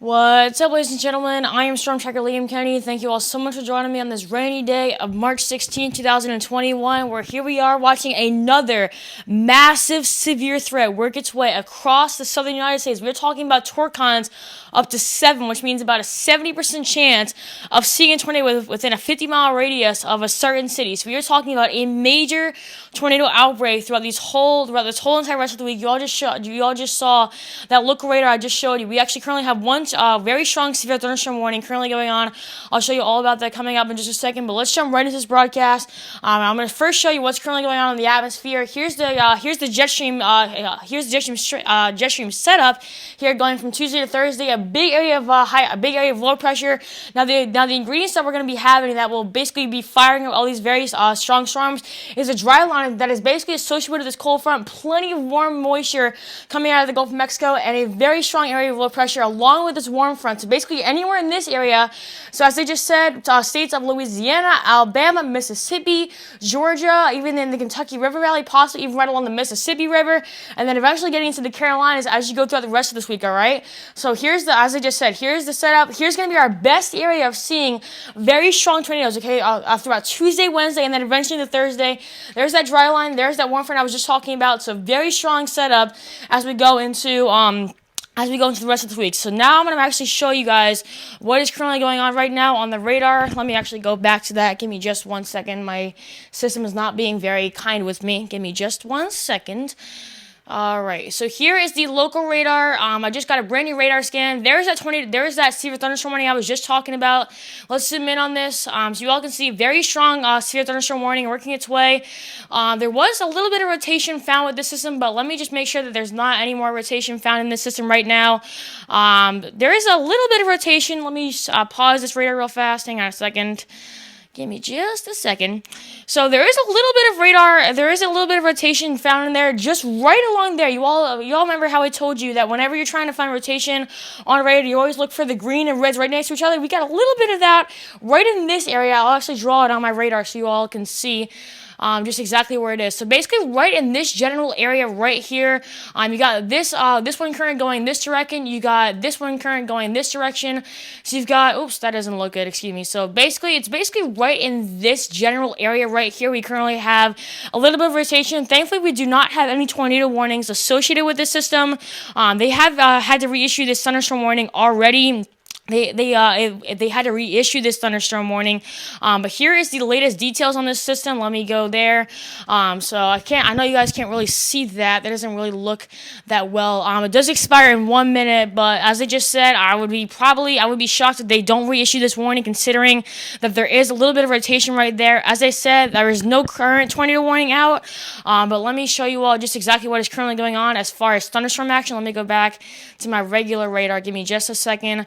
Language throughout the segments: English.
What's up, ladies and gentlemen? I am Storm Tracker Liam Kennedy. Thank you all so much for joining me on this rainy day of March 16, 2021, where here we are watching another massive severe threat work its way across the southern United States. We're talking about torcons up to 7, which means about a 70% chance of seeing a tornado within a 50-mile radius of a certain city. So we are talking about a major tornado outbreak throughout this whole entire rest of the week. You all just saw that local radar I just showed you. We actually currently have one very strong severe thunderstorm warning currently going on. I'll show you all about that coming up in just a second, but let's jump right into this broadcast. I'm going to first show you what's currently going on in the atmosphere. Here's the jet stream setup here going from Tuesday to Thursday. A big area of low pressure. Now the ingredients that we're going to be having that will basically be firing up all these very strong storms is a dry line that is basically associated with this cold front. Plenty of warm moisture coming out of the Gulf of Mexico and a very strong area of low pressure along with this warm front. So basically anywhere in this area, so as they just said, states of Louisiana, Alabama, Mississippi, Georgia, even in the Kentucky River Valley, possibly even right along the Mississippi River, and then eventually getting into the Carolinas as you go throughout the rest of this week, all right? So as I just said, here's the setup. Here's going to be our best area of seeing very strong tornadoes, okay, throughout Tuesday, Wednesday, and then eventually the Thursday. There's that dry line. There's that warm front I was just talking about. So very strong setup as we go into the rest of the week. So now I'm going to actually show you guys what is currently going on right now on the radar. Let me actually go back to that. Give me just 1 second. My system is not being very kind with me. Give me just 1 second. All right, so here is the local radar. I just got a brand new radar scan. There's that severe thunderstorm warning I was just talking about. Let's zoom in on this, so you all can see very strong severe thunderstorm warning working its way. There was a little bit of rotation found with this system, but let me just make sure that there's not any more rotation found in this system right now. There is a little bit of rotation. Let me pause this radar real fast. Hang on a second. Give me just a second. So there is a little bit of radar. There is a little bit of rotation found in there, just right along there. You all remember how I told you that whenever you're trying to find rotation on a radar, you always look for the green and reds right next to each other. We got a little bit of that right in this area. I'll actually draw it on my radar so you all can see just exactly where it is. So basically right in this general area right here, you got this one current going this direction, you got this one current going this direction, so you've got, oops, that doesn't look good, excuse me. So basically, it's basically right in this general area right here. We currently have a little bit of rotation. Thankfully, we do not have any tornado warnings associated with this system. They have had to reissue this thunderstorm warning already. They had to reissue this thunderstorm warning, but here is the latest details on this system. Let me go there. So I know you guys can't really see that. That doesn't really look that well. It does expire in 1 minute, but as I just said, I would be shocked if they don't reissue this warning, considering that there is a little bit of rotation right there. As I said, there is no current tornado warning out, but let me show you all just exactly what is currently going on as far as thunderstorm action. Let me go back to my regular radar. Give me just a second.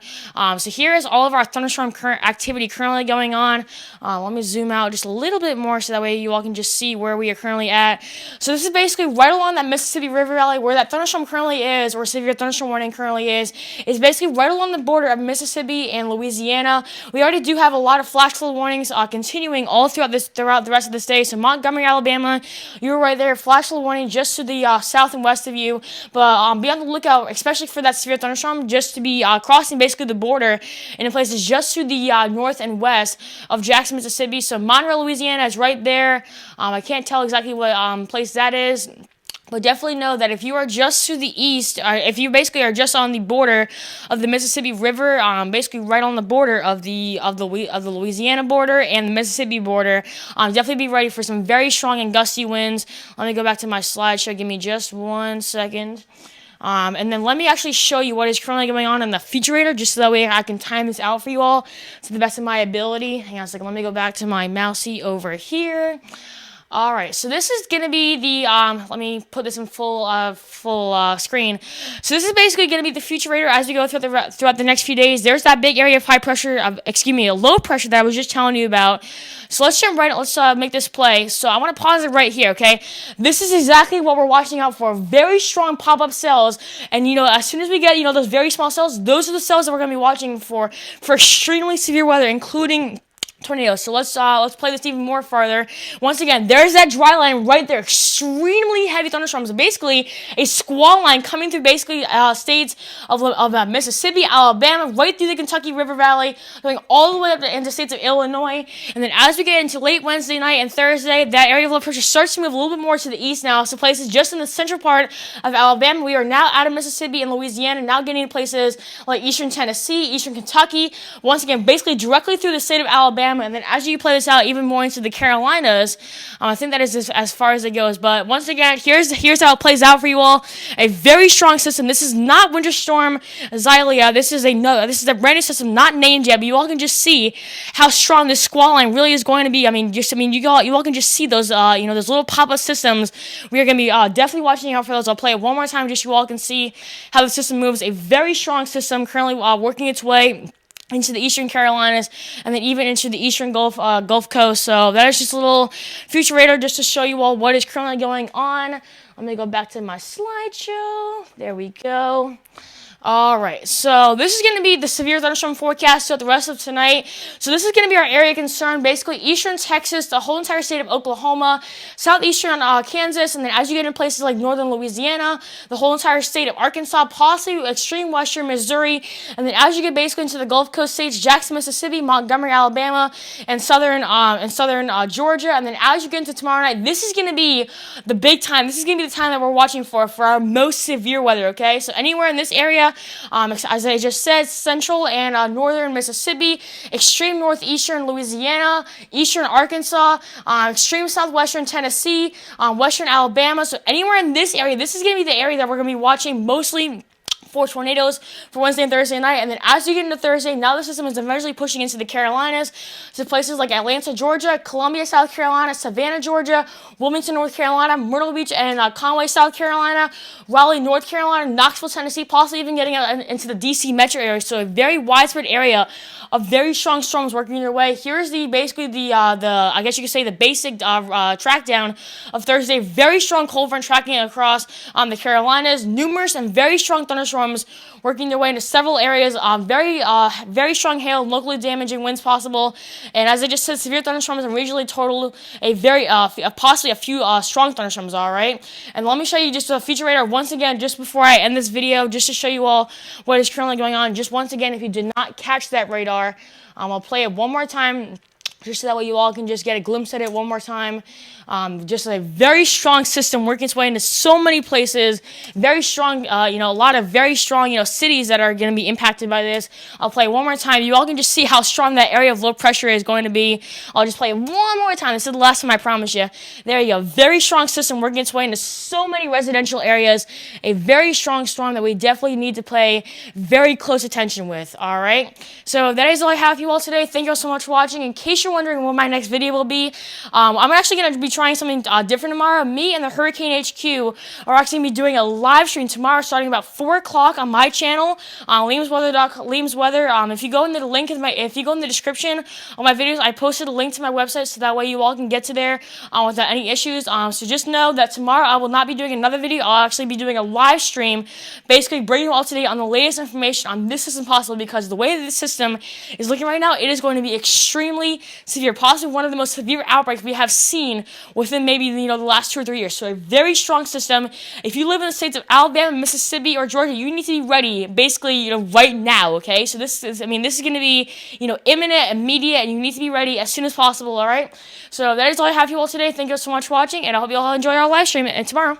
So here is all of our thunderstorm activity currently going on. Let me zoom out just a little bit more so that way you all can just see where we are currently at. So this is basically right along that Mississippi River Valley where that thunderstorm currently is, or severe thunderstorm warning currently is basically right along the border of Mississippi and Louisiana. We already do have a lot of flash flood warnings continuing all throughout the rest of this day. So Montgomery, Alabama, you're right there. Flash flood warning just to the south and west of you. But be on the lookout, especially for that severe thunderstorm, just to be crossing basically the border and in places just to the north and west of Jackson, Mississippi. So Monroe, Louisiana is right there. I can't tell exactly what place that is, but definitely know that if you are just to the east, if you basically are just on the border of the Mississippi River, basically right on the border of the Louisiana border and the Mississippi border, definitely be ready for some very strong and gusty winds. Let me go back to my slideshow. Give me just 1 second. And then let me actually show you what is currently going on in the feature radar, just so that way I can time this out for you all to the best of my ability. Hang on a second. Let me go back to my mousey over here. All right, so this is going to be the, let me put this in full screen. So this is basically going to be the future radar as we go throughout the next few days. There's that big area of high pressure, a low pressure that I was just telling you about. So let's make this play. So I want to pause it right here, okay? This is exactly what we're watching out for. Very strong pop-up cells. And, as soon as we get, those very small cells, those are the cells that we're going to be watching for extremely severe weather, including tornadoes. So let's play this even more farther. Once again, there's that dry line right there. Extremely heavy thunderstorms. Basically, a squall line coming through basically states of Mississippi, Alabama, right through the Kentucky River Valley, going all the way up into states of Illinois. And then as we get into late Wednesday night and Thursday, that area of low pressure starts to move a little bit more to the east now. So places just in the central part of Alabama. We are now out of Mississippi and Louisiana, now getting to places like eastern Tennessee, eastern Kentucky. Once again, basically directly through the state of Alabama. And then as you play this out even more into the Carolinas, I think that is as far as it goes. But once again, here's how it plays out for you all. A very strong system. This is not Winter Storm Xylia. This is a brand new system, not named yet. But you all can just see how strong this squall line really is going to be. You all can just see those those little pop-up systems. We are going to be definitely watching out for those. I'll play it one more time, just so you all can see how the system moves. A very strong system currently working its way into the eastern Carolinas, and then even into the eastern Gulf Coast. So that is just a little future radar just to show you all what is currently going on. Let me go back to my slideshow. There we go. All right, so this is going to be the severe thunderstorm forecast throughout the rest of tonight. So this is going to be our area of concern, basically eastern Texas, the whole entire state of Oklahoma, southeastern Kansas, and then as you get into places like northern Louisiana, the whole entire state of Arkansas, possibly extreme western Missouri, and then as you get basically into the Gulf Coast states, Jackson, Mississippi, Montgomery, Alabama, and southern Georgia, and then as you get into tomorrow night, this is going to be the big time. This is going to be the time that we're watching for our most severe weather, okay? So anywhere in this area, as I just said, central and northern Mississippi, extreme northeastern Louisiana, eastern Arkansas, extreme southwestern Tennessee, western Alabama. So anywhere in this area, this is going to be the area that we're going to be watching mostly for tornadoes for Wednesday and Thursday night. And then as you get into Thursday, now the system is eventually pushing into the Carolinas, to places like Atlanta, Georgia, Columbia, South Carolina, Savannah, Georgia, Wilmington, North Carolina, Myrtle Beach, and Conway, South Carolina, Raleigh, North Carolina, Knoxville, Tennessee, possibly even getting into the DC metro area. So a very widespread area of very strong storms working their way. Here's basically the I guess you could say the basic track down of Thursday. Very strong cold front tracking across the Carolinas. Numerous and very strong thunderstorms working their way into several areas. Very strong hail and locally damaging winds possible. And as I just said, severe thunderstorms and regionally total possibly a few strong thunderstorms. All right. And let me show you just a feature radar once again, just before I end this video, just to show you all what is currently going on. Just once again, if you did not catch that radar, I'll play it one more time, just so that way you all can just get a glimpse at it one more time. Just a very strong system working its way into so many places. Very strong, a lot of very strong, cities that are going to be impacted by this. I'll play it one more time. You all can just see how strong that area of low pressure is going to be. I'll just play it one more time. This is the last time, I promise you. There you go. Very strong system working its way into so many residential areas. A very strong storm that we definitely need to pay very close attention with. All right. So that is all I have for you all today. Thank you all so much for watching. In case you're wondering what my next video will be, I'm actually going to be trying something different tomorrow. Me and the Hurricane HQ are actually going to be doing a live stream tomorrow starting about 4 o'clock on my channel, Liam's Weather. If you go in the description on my videos, I posted a link to my website, so that way you all can get to there without any issues. So just know that tomorrow I will not be doing another video. I'll actually be doing a live stream, basically bringing you all today on the latest information on this system possible, because the way that this system is looking right now, it is going to be extremely severe, possibly one of the most severe outbreaks we have seen within maybe the last 2 or 3 years. So a very strong system. If you live in the states of Alabama, Mississippi, or Georgia, you need to be ready basically right now. Okay, so this is going to be imminent, immediate, and you need to be ready as soon as possible. All right. So that is all I have for you all today. Thank you so much for watching, and I hope you all enjoy our live stream tomorrow.